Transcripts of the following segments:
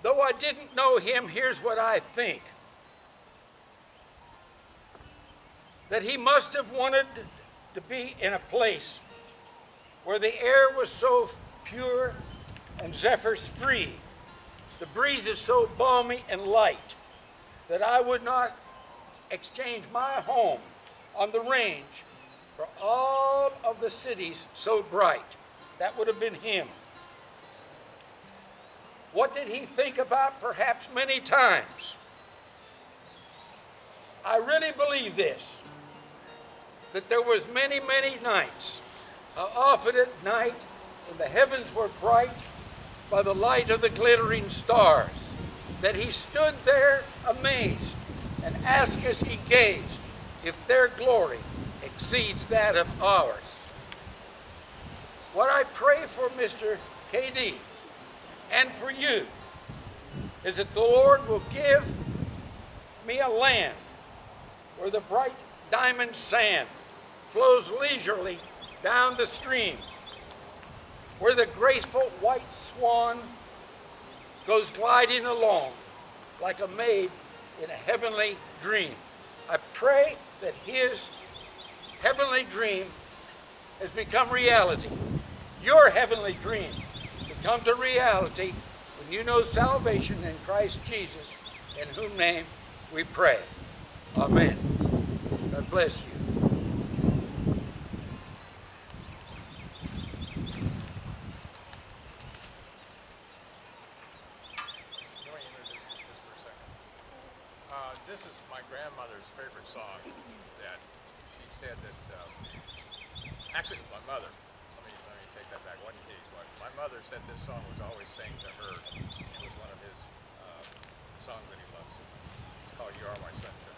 Though I didn't know him, here's what I think. That he must have wanted to be in a place where the air was so pure and zephyrs free, the breezes so balmy and light, that I would not exchange my home on the range for all of the cities so bright. That would have been him. What did he think about? Perhaps many times. I really believe this, that there was many, many nights, often at night when the heavens were bright by the light of the glittering stars, that he stood there amazed and asked as he gazed if their glory exceeds that of ours. What I pray for Mr. K.D. and for you is that the Lord will give me a land where the bright diamond sand flows leisurely down the stream, where the graceful white swan goes gliding along like a maid in a heavenly dream. I pray that his heavenly dream has become reality. Your heavenly dream become to reality when you know salvation in Christ Jesus, in whose name we pray. Amen. God bless you. This is my grandmother's favorite song that she said that, actually it was my mother. Let me take that back. One case, my mother said this song was always sang to her. It was one of his songs that he loves. It's called You Are My Sunshine.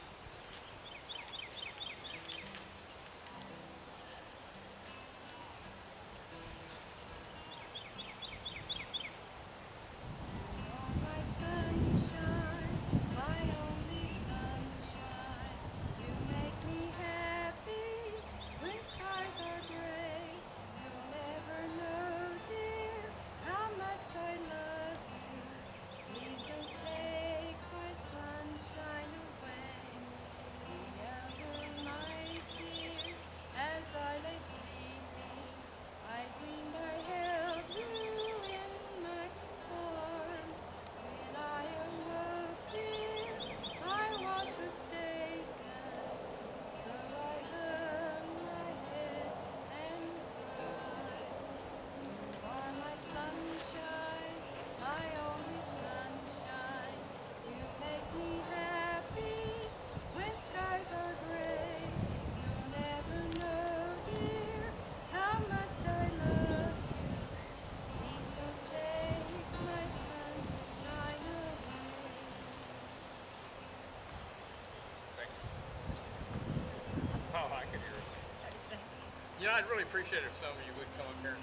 You know, I'd really appreciate it if some of you would come up here and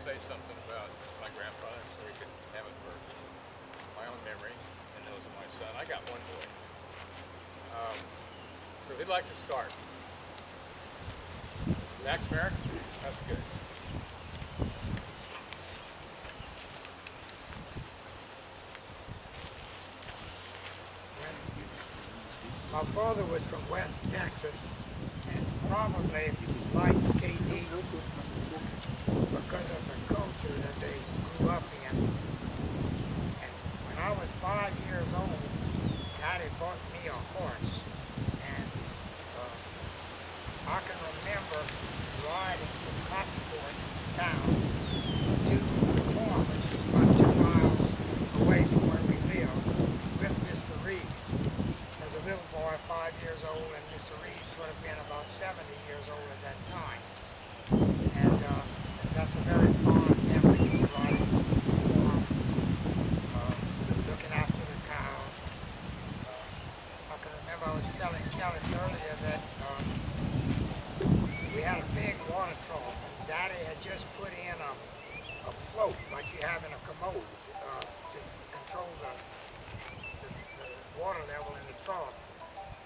say something about my grandfather so we could have it for my own memory and those of my son. I got one boy. So he'd like to start. Max Merrick? That's good. My father was from West Texas, and probably liked K.D. because of the culture that they grew up in. And when I was 5 years old, Daddy bought me a horse, and I can remember riding from Cottonport town to the farm, which was about 2 miles away from where we lived, with Mr. Reeves. As a little boy, 5 years old, and Mr. Reeves would have been about 70 years old at that time. And that's a very fond memory of riding the farm, looking after the cows. I can remember I was telling Kellus earlier that we had a big water trough, and Daddy had just put in a float like you have in a commode to control the water level in the trough.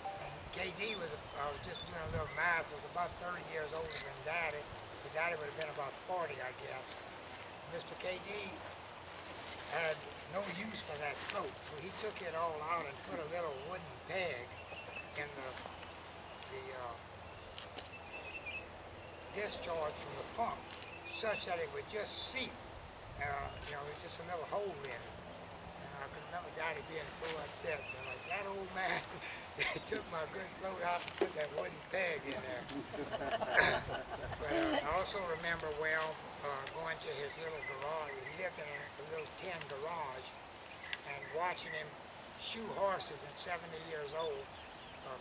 And K.D. was, I was just doing a little math, was about 30 years older than Daddy, so Daddy would have been about 40, I guess. Mr. K.D. had no use for that float, so he took it all out and put a little wooden peg in the discharge from the pump, such that it would just seep. You know, with just a little hole in it. And I can remember Daddy being so upset. Like, that old man took my good float out and put that wooden peg in there. But I also remember well going to his little garage. He lived in a little tin garage, and watching him shoe horses at 70 years old,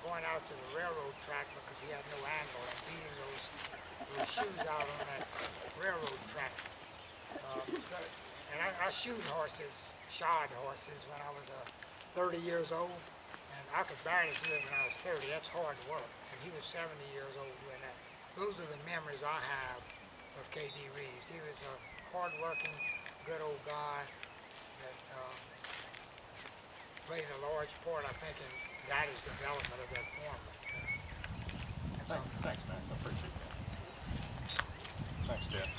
going out to the railroad track because he had no angle, and beating those shoes out on that railroad track. And I shoed horses, shod horses, when I was 30 years old, and I could barely do it when I was 30. That's hard work, and he was 70 years old doing that. Those are the memories I have of K.D. Reeves. He was a hard-working, good old guy that played a large part, I think, in Daddy's development of that form. Thanks, man. I appreciate that. Thanks, Dad.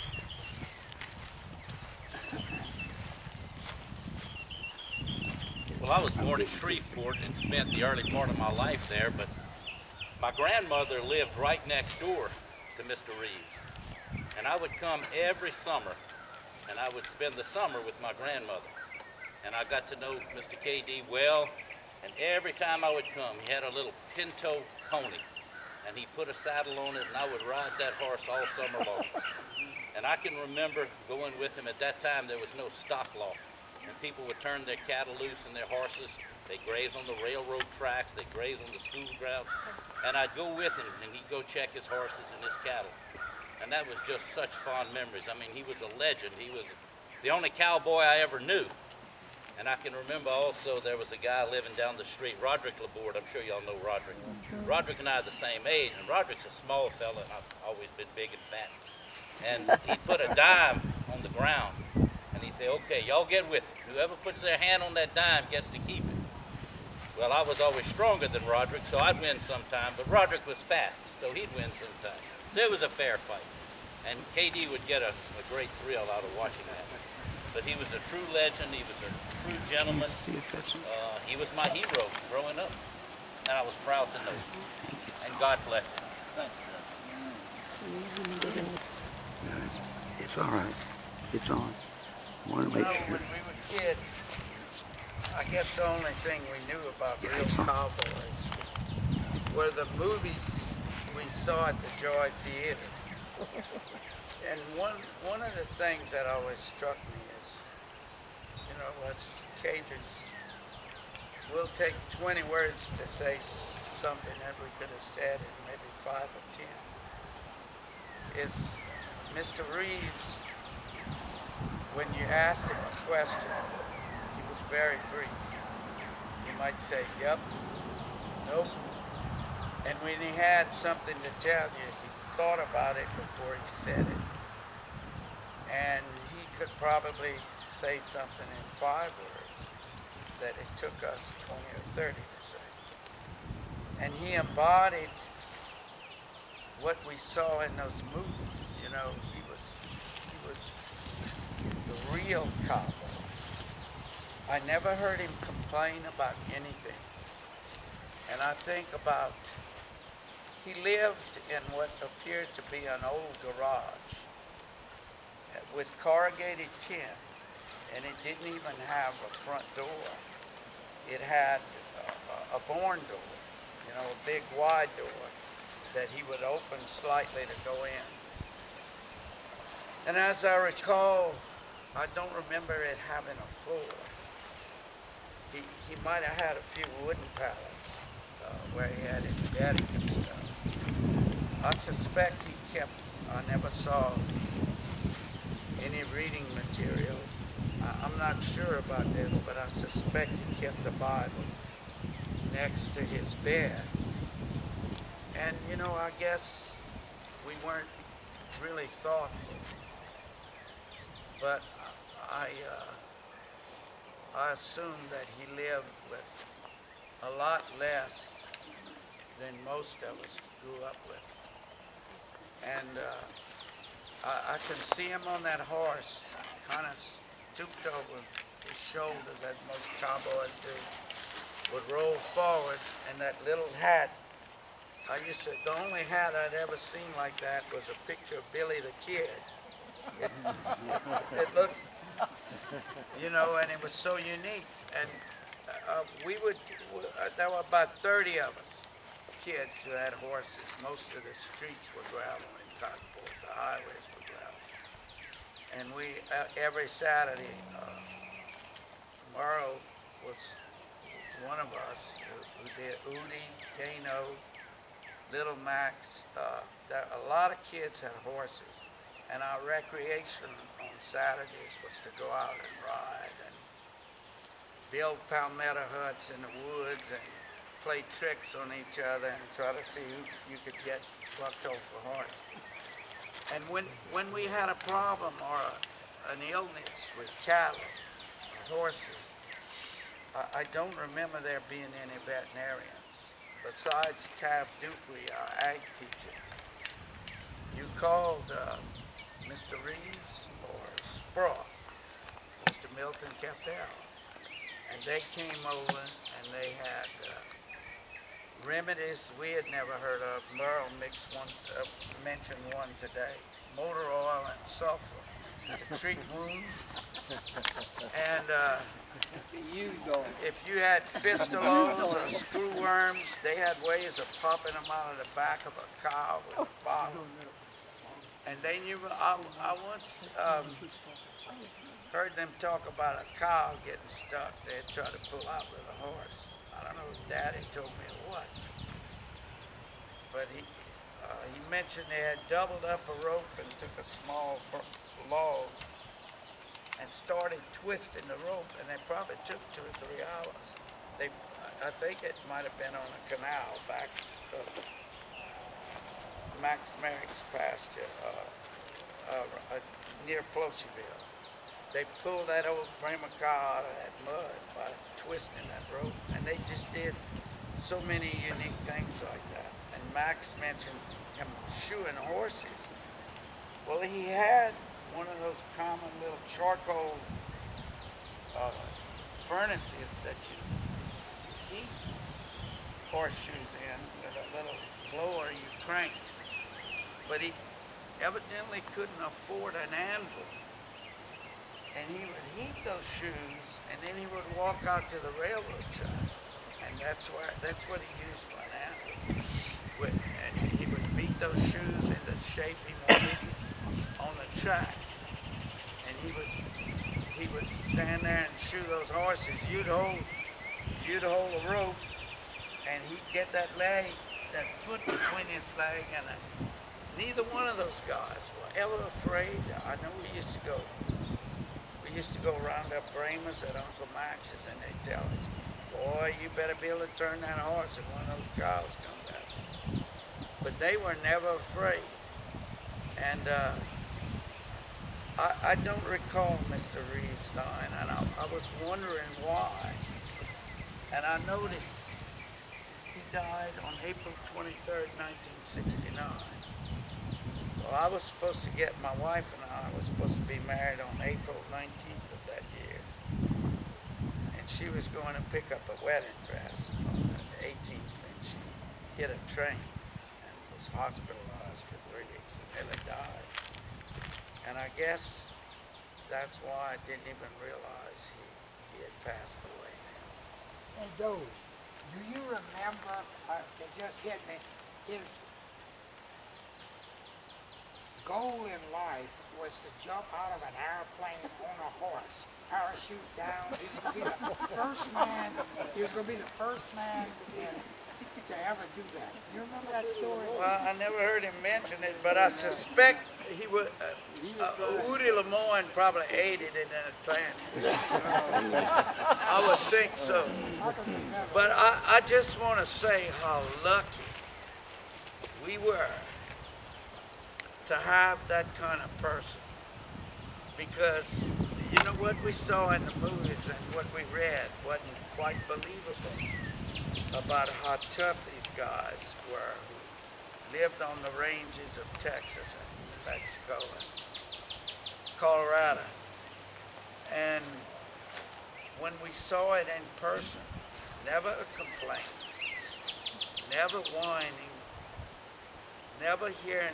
Well, I was born in Shreveport and spent the early part of my life there, but my grandmother lived right next door to Mr. Reeves. And I would come every summer, and I would spend the summer with my grandmother. And I got to know Mr. K.D. well, and every time I would come, he had a little pinto pony, and he put a saddle on it, and I would ride that horse all summer long. And I can remember going with him. At that time, there was no stock law. And people would turn their cattle loose and their horses. They graze on the railroad tracks. They graze on the school grounds. And I'd go with him, and he'd go check his horses and his cattle. And that was just such fond memories. I mean, he was a legend. He was the only cowboy I ever knew. And I can remember also there was a guy living down the street, Roderick Laborde. I'm sure y'all know Roderick. Roderick and I are the same age, and Roderick's a small fella, and I've always been big and fat. And he put a dime on the ground, and he said, okay, y'all get with it. Whoever puts their hand on that dime gets to keep it. Well, I was always stronger than Roderick, so I'd win sometime, but Roderick was fast, so he'd win sometime. So it was a fair fight. And K.D. would get a great thrill out of watching that. But he was a true legend, he was a true gentleman. He was my hero growing up, and I was proud to know him. And God bless him. Thank you. It's all right. It's on. I want to make sure. When we were kids, I guess the only thing we knew about real cowboys were the movies we saw at the Joy Theater. And one of the things that always struck me is, you know, us Cajuns, we'll take 20 words to say something that we could have said in maybe 5 or 10. Is Mr. Reeves, when you asked him a question, he was very brief. He might say, yep, nope. And when he had something to tell you, he thought about it before he said it. And he could probably say something in 5 words that it took us 20 or 30 to say. And he embodied what we saw in those movies. You know, he was the real cowboy. I never heard him complain about anything. And I think about, he lived in what appeared to be an old garage with corrugated tin, and it didn't even have a front door. It had a barn door, you know, a big wide door that he would open slightly to go in. And as I recall, I don't remember it having a floor. He might have had a few wooden pallets where he had his bedding and stuff. I suspect he kept, I never saw any reading material. I'm not sure about this, but I suspect he kept the Bible next to his bed. And, you know, I guess we weren't really thoughtful. But I assume that he lived with a lot less than most of us grew up with. And I can see him on that horse, kind of stooped over his shoulders, as most cowboys do, would roll forward, and that little hat, the only hat I'd ever seen like that was a picture of Billy the Kid. It looked, and it was so unique. And there were about 30 of us, kids who had horses. Most of the streets were gravel in Cottonport, the highways were gravel. And we, every Saturday, Merle was one of us who did Udi, Dano, Little Max. A lot of kids had horses, and our recreation on Saturdays was to go out and ride and build palmetto huts in the woods and play tricks on each other and try to see who you could get bucked off a horse. And when we had a problem or an illness with cattle or horses, I don't remember there being any veterinarians besides Tav Dupree, our ag teacher. You called Mr. Reeves or Spraw, Mr. Milton Capel, and they came over and they had remedies we had never heard of. Merle mentioned one today, motor oil and sulfur to treat wounds. And if you had fistulas or screwworms, they had ways of popping them out of the back of a cow with a bottle. And they knew, I once heard them talk about a cow getting stuck. They'd try to pull out with a horse. I don't know if Daddy told me or what. But he mentioned they had doubled up a rope and took a small log and started twisting the rope, and it probably took 2 or 3 hours. I think it might have been on a canal back to Max Merrick's pasture near Plossyville. They pulled that old frame of cow out of that mud by twisting that rope, and they just did so many unique things like that. And Max mentioned him shoeing horses. Well, he had one of those common little charcoal furnaces that you heat horseshoes in with a little blower you crank. But he evidently couldn't afford an anvil. And he would heat those shoes, and then he would walk out to the railroad track. And that's what he used for an anvil. And he would beat those shoes into shape he wanted on the track. And he would stand there and shoe those horses. You'd hold the rope, and he'd get that foot between his leg, and neither one of those guys were ever afraid. I know we used to go round up Bramers at Uncle Max's, and they'd tell us, boy, you better be able to turn that horse if one of those cows comes out. But they were never afraid. And I don't recall Mr. Reeves dying, and I was wondering why. And I noticed he died on April 23rd, 1969. Well, I was supposed to get, my wife and I were supposed to be married on April 19th of that year. And she was going to pick up a wedding dress on the 18th, and she hit a train and was hospitalized for 3 weeks and nearly died. And I guess that's why I didn't even realize he had passed away. Hey, Doge, do you remember, it just hit me, his goal in life was to jump out of an airplane on a horse, parachute down. He was going to be the first man, to ever do that. You remember that story? Well, I never heard him mention it, but I suspect he would. Woody Lemoyne probably aided in that plan. I would think so. But I just want to say how lucky we were to have that kind of person, because you know what we saw in the movies and what we read wasn't quite believable about how tough these guys were who lived on the ranges of Texas and New Mexico and Colorado. And when we saw it in person, never a complaint, never whining, never hearing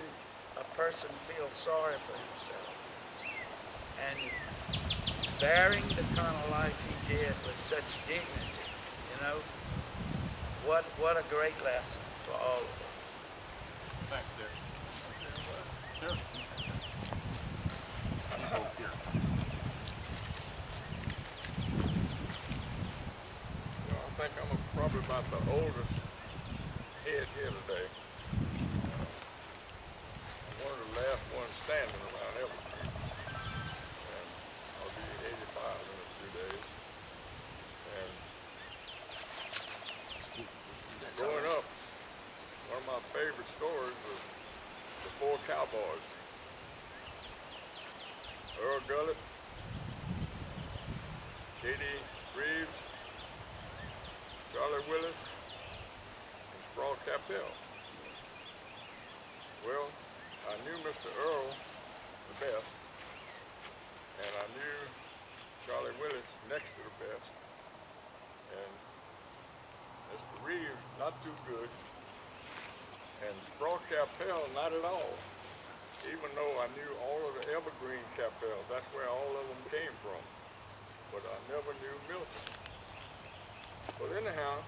a person feel sorry for himself, and bearing the kind of life he did with such dignity, you know. What a great lesson for all of us. Thanks, Dick. Sure. I think I'm probably about the oldest head here today. I'm one of the last ones standing around Evergreen. And I'll be 85 in a few days. And growing up, one of my favorite stories was the four cowboys. Earl Gullet, K.D. Reeves, Charlie Willis, and Sprawl Capel. Well, I knew Mr. Earl the best, and I knew Charlie Willis next to the best, and Mr. Reeves not too good, and Sprawl Capel not at all. Even though I knew all of the Evergreen Capels, that's where all of them came from, but I never knew Milton. But anyhow,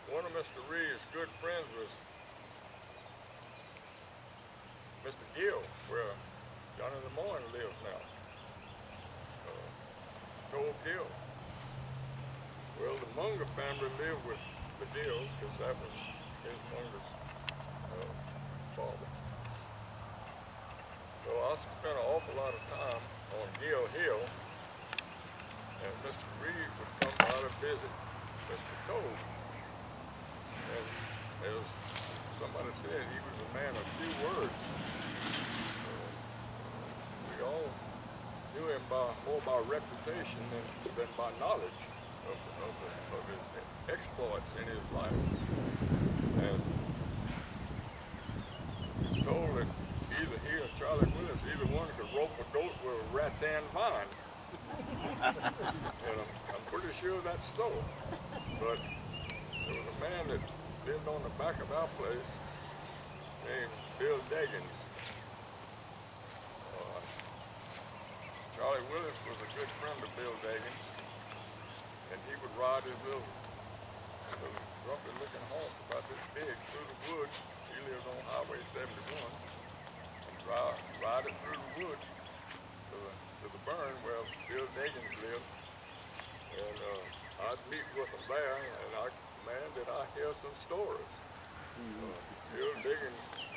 one of Mr. Reeves' good friends was Mr. Gill, where Johnny Lemoyne lives now. Joel Gill. Well, the Munger family lived with the Gills because that was his Munger's father. So I spent an awful lot of time on Gill Hill, and Mr. Reeves would come by to visit Mr. Toad. And as somebody said, he was a man of few words. We all knew him more by reputation than by knowledge of his exploits in his life. And it's told that either he or Charlie Willis, either one could rope a goat with a rattan vine. And I'm pretty sure that's so. But there was a man that lived on the back of our place named Bill Deggins. Charlie Willis was a good friend of Bill Deggins, and he would ride his little roughy looking horse about this big through the woods. He lived on Highway 71, and ride it through the woods to the burn where Bill Deggins lived. And I'd meet with him there, and man, did I hear some stories. Bill Deggins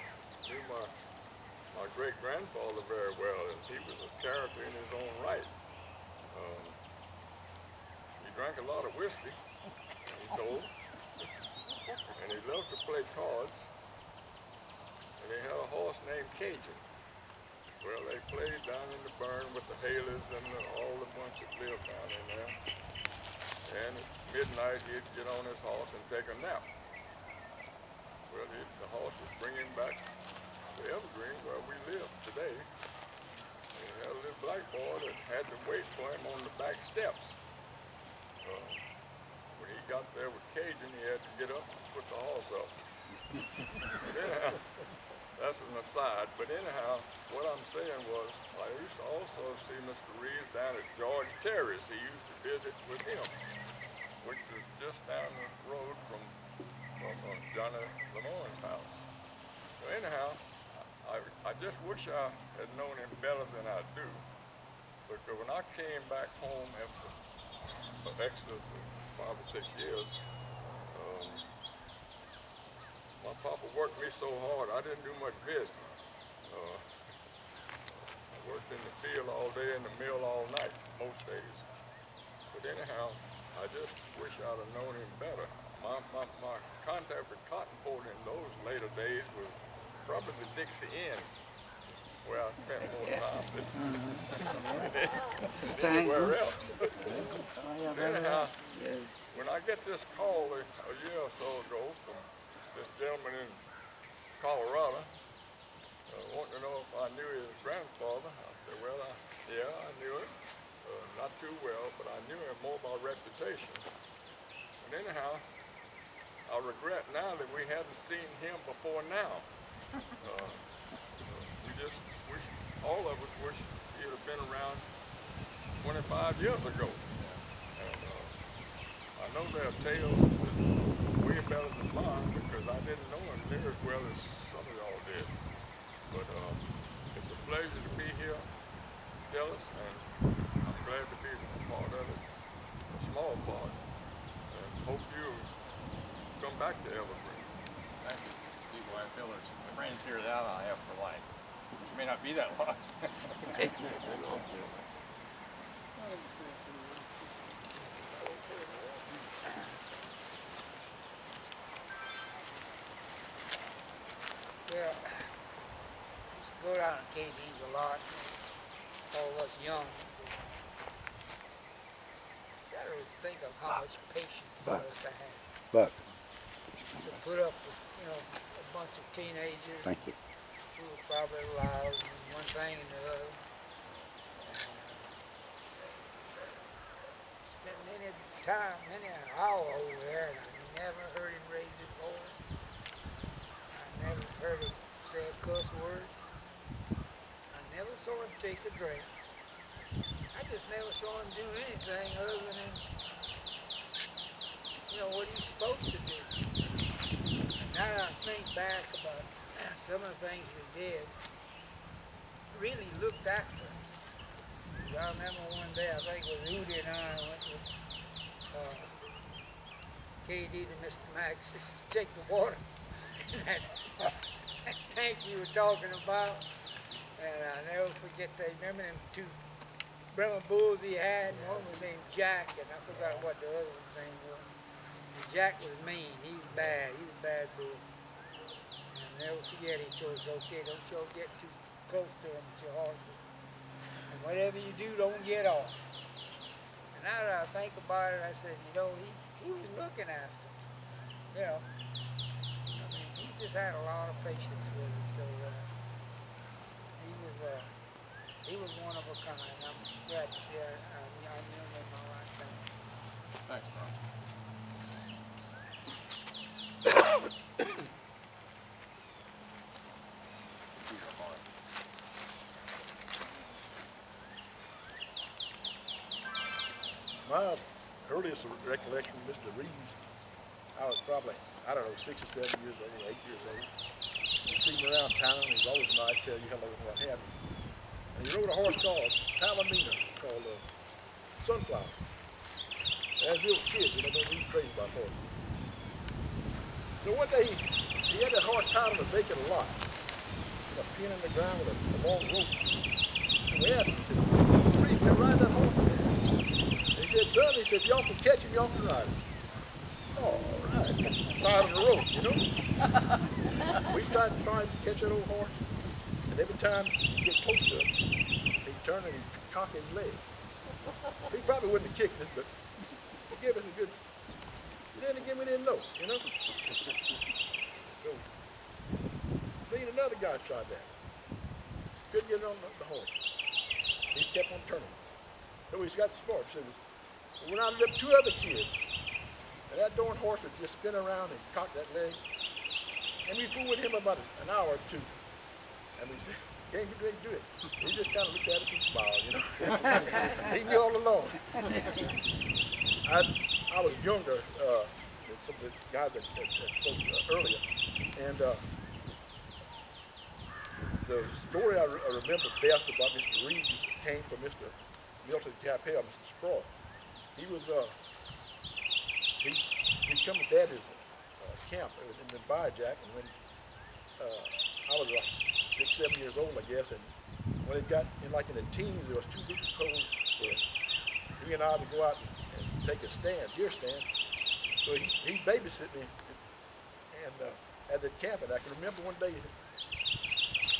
knew my great-grandfather very well, and he was a character in his own right. He drank a lot of whiskey, he told, and he loved to play cards, and he had a horse named Cajun. Well, they played down in the burn with the Haleys and all the bunch that lived down in there. And at midnight, he'd get on his horse and take a nap. Well, the horse would bring him back to Evergreen, where we live today. And he had a little black boy that had to wait for him on the back steps. When he got there with Cajun, he had to get up and put the horse up. But anyhow, that's an aside. But anyhow, what I'm saying was, I used to also see Mr. Reeves down at George Terry's. He used to visit with him, which was just down the road from Johnny Lemoyne's house. So anyhow, I just wish I had known him better than I do. Because when I came back home after an exodus of 5 or 6 years, my papa worked me so hard, I didn't do much visiting. I worked in the field all day and the mill all night, most days. But anyhow, I just wish I'd have known him better. My contact with Cottonport in those later days was probably the Dixie Inn, where I spent more time than anywhere else. Anyhow, when I get this call a year or so ago from this gentleman in Colorado, wanting to know if I knew his grandfather, I said, well, yeah, I knew him. too well, but I knew him more by reputation. But anyhow, I regret now that we hadn't seen him before now. We just wish, all of us wish he'd have been around 25 years ago. And I know there are tales that way better than mine because I didn't know him near as well as some of y'all did. But it's a pleasure to be here, Kellus, and I'm glad to be a part of it, a small part. And hope you come back to Evergreen. Thank you. People, I feel there's friends here that I have for life. It may not be that long. Yeah, I used to go down to KD's a lot. All of us young. You gotta really think of how much patience there was to have. But To put up with, you know, a bunch of teenagers thank you. who were probably loud and one thing and the other. Spent many an hour over there, and I never heard him raise his voice. I never heard him say a cuss word. I never saw him take a drink. I just never saw him do anything other than, you know, what he's supposed to do. And now that I think back about some of the things we did, really looked after us. I remember one day, I think it was Rudy and I went with KD to Mr. Max to check the water. that tank you were talking about. And I'll never forget that. Remember them two Bremer bulls he had? And one was named Jack, and I forgot what the other one's name was. And Jack was mean. He was bad. He was a bad bull. And I'll never forget, he told us, okay, don't y'all get too close to him with your horse. And whatever you do, don't get off. And now that I think about it, I said, you know, he was looking after us. You know, I mean, he just had a lot of patience with us. So he was one of a kind. I'm glad to see I knew him in my lifetime. Thanks, Ron. My earliest recollection of Mr. Reeves, I was probably, I don't know, 6 or 7 years old, 8 years old. You see him around town, he was always nice, tell you hello and what have you. And he rode a horse called Palomino, called Sunflower. As little kids, you know, they were crazy about horses. So one day, he had that horse tied on a vacant lot, with a pin in the ground with a long rope. And we asked him, he said, Reeves, you ride that horse? He said, son, he said, if y'all can catch him, y'all can ride him. All right. Tied on the rope, you know? We tried to catch that old horse, and every time you get close to him, he'd turn and he'd cock his leg. He probably wouldn't have kicked it, but he gave us a good, then again we didn't know, you know? So, me and another guy tried that. Couldn't get on the horse. He kept on turning. So he's got smart. So we went out and left 2 other kids. And that darn horse would just spin around and cock that leg. And we fooled with him about an hour or 2. And we said, can't you do it? He just kind of looked at us and smiled, you know. He knew all along. I was younger than some of the guys that spoke earlier. And the story I remember best about Mr. Reeves came from Mr. Milton Capel, Mr. Sprawl. He was, he'd come to Daddy's camp in the Bayou Jack, and when I was like 6, 7 years old, I guess, and when it got in the teens, there was too big a cold for he and I to go out and take a stand, deer stand. So he babysit me and at the camp, and I can remember one day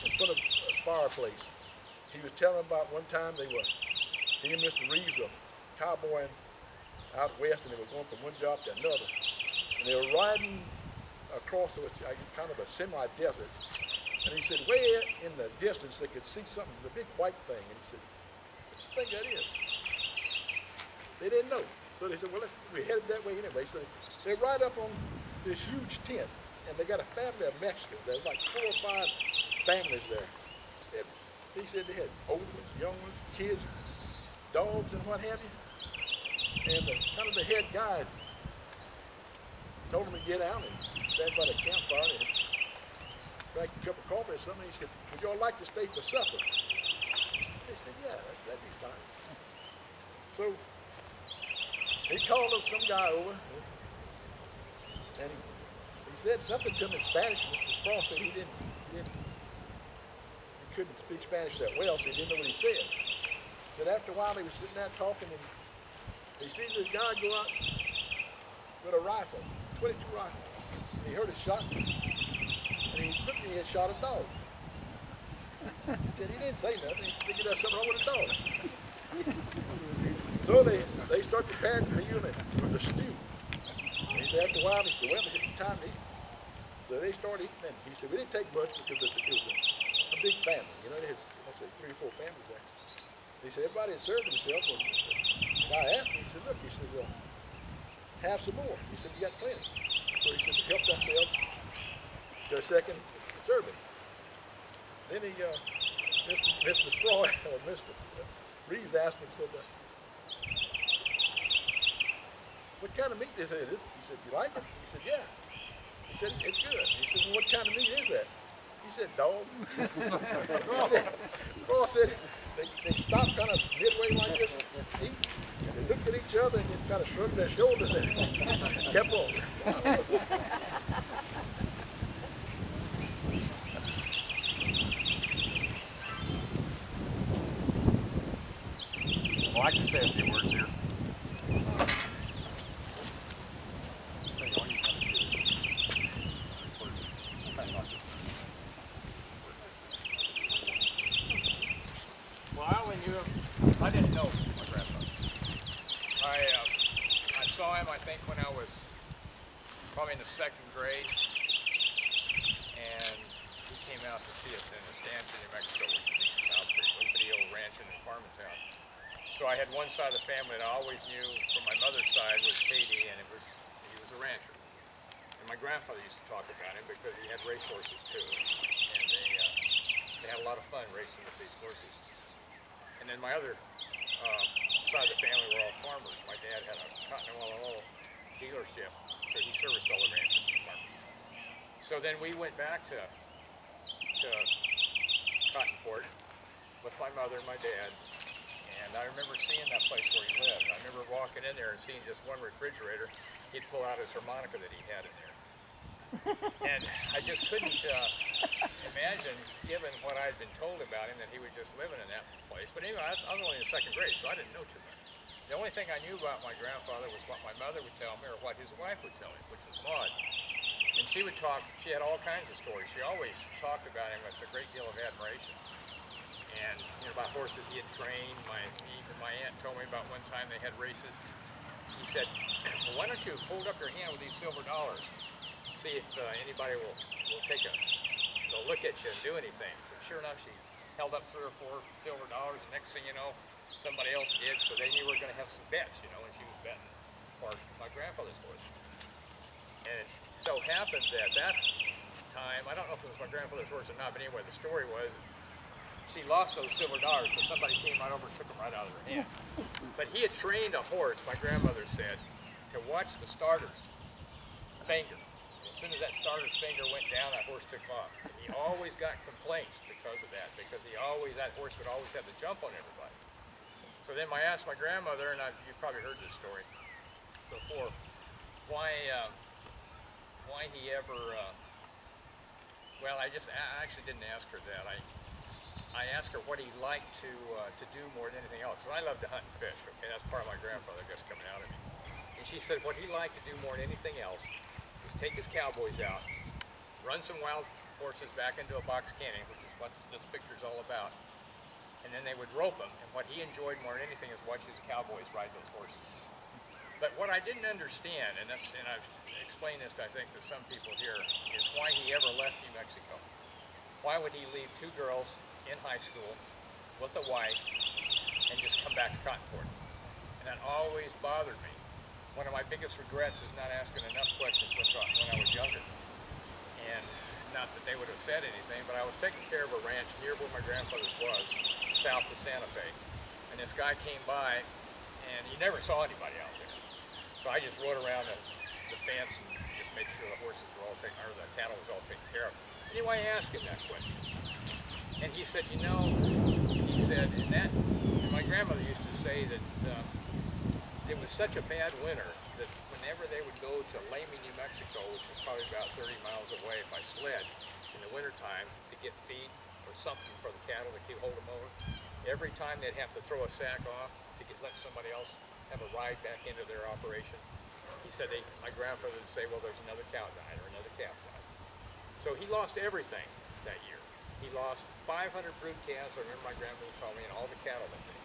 in front of a fireplace, he was telling about one time he and Mr. Reeves were cowboying out west, and they were going from one job to another. And they were riding across kind of a semi-desert. And he said, way in the distance, they could see something, the big white thing. And he said, what do you think that is? They didn't know. So they said, well, we headed that way anyway. So they're right up on this huge tent, and they got a family of Mexicans. There's like 4 or 5 families there. He said they had old ones, young ones, kids, dogs, and what have you. And kind of the head guy told them to get out and sat by the campfire and drank a cup of coffee or something. He said, would y'all like to stay for supper? They said, yeah, that'd be fine. So he called up some guy over, and he said something to him in Spanish. Mr. Sproul said he couldn't speak Spanish that well, so he didn't know what he said. Said after a while he was sitting there talking, and he sees this guy go out with a rifle, 22 rifle. And he heard a shot, and he looked and he had shot a dog. He said he didn't say nothing. He said there's something wrong with the dog. So they start preparing the meal, and it was a stew. And he said after a while, he said, well, it's time to eat. So they started eating, and he said we didn't take much because it was a big family. You know, they had, let's say, 3 or 4 families there. He said everybody had served himself. And the guy asked me, he said, look, he says, have some more. He said, you got plenty. So he said, we helped ourselves to a second serving. Then he, Mr. Sproul, or Mr. Reeves asked him, said, what kind of meat is it? He said, you like it? He said, yeah. He said, it's good. He said, well, what kind of meat is that? He said, dog. Sproul said, they stopped kind of midway like this, eat, and they looked at each other and just kind of shrugged their shoulders and kept on. Well, I can say a few words here. Well, I only knew him. I didn't know my grandfather. I saw him, I think, when I was probably in the 2nd grade, and he came out to see us in Estancia, New Mexico, which is South Creek, a pretty old ranch in farming town. So I had one side of the family that I always knew from my mother's side was K.D., and he was a rancher. And my grandfather used to talk about him because he had racehorses too, and they had a lot of fun racing with these horses. And then my other side of the family were all farmers. My dad had a cotton oil dealership, so he serviced all the ranchers and farmers. So then we went back to Cottonport with my mother and my dad, and I remember seeing that place where he lived. I remember walking in there and seeing just one refrigerator. He'd pull out his harmonica that he had in there. And I just couldn't imagine, given what I'd been told about him, that he was just living in that place. But anyway, I was only in 2nd grade, so I didn't know too much. The only thing I knew about my grandfather was what my mother would tell me or what his wife would tell me, which was Maud. And she would talk, she had all kinds of stories. She always talked about him with a great deal of admiration. And about horses he had trained. Even my aunt told me about one time they had races. He said, well, why don't you hold up your hand with these silver dollars? See if anybody will take a look at you and do anything. So sure enough, she held up 3 or 4 silver dollars, and next thing you know, somebody else did, so they knew we were going to have some bets, and she was betting for my grandfather's horse. And it so happened that that time, I don't know if it was my grandfather's horse or not, but anyway, the story was she lost those silver dollars, but somebody came right over and took them right out of her hand. But he had trained a horse, my grandmother said, to watch the starter's finger. As soon as that starter's finger went down, that horse took off. And he always got complaints because of that, because that horse would always have the jump on everybody. So then I asked my grandmother, and you've probably heard this story before, why he ever, well, I actually didn't ask her that. I asked her what he liked to do more than anything else. Because I love to hunt and fish, okay? That's part of my grandfather, I guess, coming out of me. And she said what he liked to do more than anything else is take his cowboys out, run some wild horses back into a box canyon, which is what this picture's all about, and then they would rope them, and what he enjoyed more than anything is watching his cowboys ride those horses. But what I didn't understand, and I've explained this, I think, to some people here, is why he ever left New Mexico. Why would he leave 2 girls in high school with a wife and just come back to Cottonport? And and that always bothered me. One of my biggest regrets is not asking enough questions when I was younger. And not that they would have said anything, but I was taking care of a ranch near where my grandfather's was, south of Santa Fe. And this guy came by, and he never saw anybody out there. So I just rode around the fence and just made sure the horses were all taken, or the cattle was all taken care of. Anyway, I asked him that question. And he said, you know, he said, and my grandmother used to say that it was such a bad winter that whenever they would go to Lamy, New Mexico, which is probably about 30 miles away by sled in the wintertime to get feed or something for the cattle to keep hold them over, every time they'd have to throw a sack off to let somebody else have a ride back into their operation. He said my grandfather would say, well, there's another cow died or another calf died. So he lost everything that year. He lost 500 brood calves, I remember my grandmother told me, and all the cattle that they had.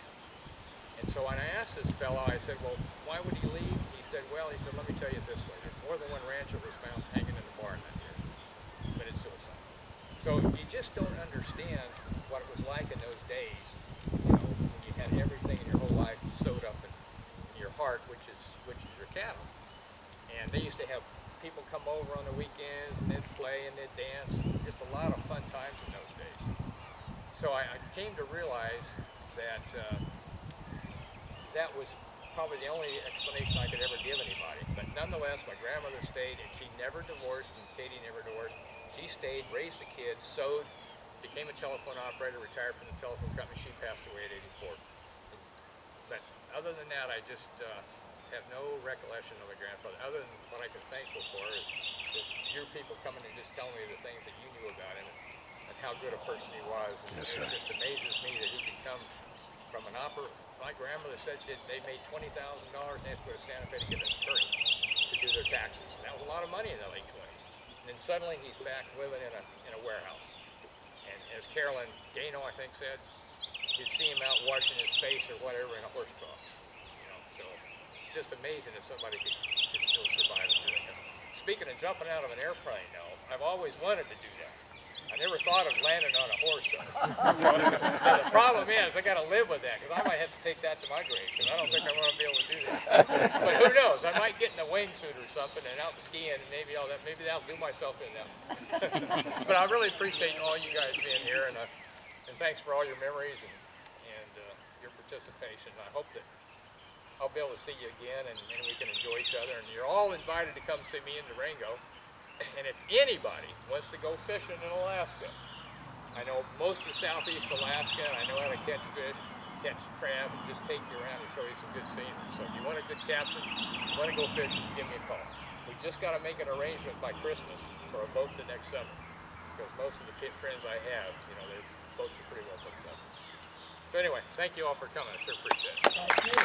And so when I asked this fellow, I said, well, why would he leave? He said, let me tell you it this way. There's more than one rancher was found hanging in the barn that year, committed suicide. So you just don't understand what it was like in those days, you know, when you had everything in your whole life sewed up in your heart, which is your cattle. And they used to have people come over on the weekends, and they'd play and they'd dance, and just a lot of fun times in those days. So I came to realize that that was probably the only explanation I could ever give anybody. But nonetheless, my grandmother stayed, and she never divorced, and Katie never divorced. She stayed, raised the kids, sewed, became a telephone operator, retired from the telephone company. She passed away at 84. But other than that, I just have no recollection of my grandfather, other than what I can thankful for is your people coming and just telling me the things that you knew about him and how good a person he was. And it just amazes me that he could come from an my grandmother said they made $20,000 and they had to go to Santa Fe to get an attorney to do their taxes. And that was a lot of money in the late 20s. And then suddenly he's back living in a warehouse. And as Carolyn Gano, I think, said, you'd see him out washing his face or whatever in a horse trough. You know, so it's just amazing if somebody could still survive and doing it. Speaking of jumping out of an airplane, though, I've always wanted to do that. I never thought of landing on a horse, though. So the problem is I got to live with that, because I might have to take that to my grave, because I don't think I'm going to be able to do that. But who knows? I might get in a wingsuit or something and out skiing, and maybe that'll do myself in now. But I really appreciate all you guys being here, and thanks for all your memories and your participation. I hope that I'll be able to see you again, and we can enjoy each other. And you're all invited to come see me in Durango. And if anybody wants to go fishing in Alaska, I know most of southeast Alaska, and I know how to catch fish, catch crab, and just take you around and show you some good scenery. So if you want a good captain, you want to go fishing, give me a call. We just got to make an arrangement by Christmas for a boat the next summer, because most of the friends I have, you know, their boats are pretty well booked up. So anyway, thank you all for coming. I sure appreciate it. Thank you.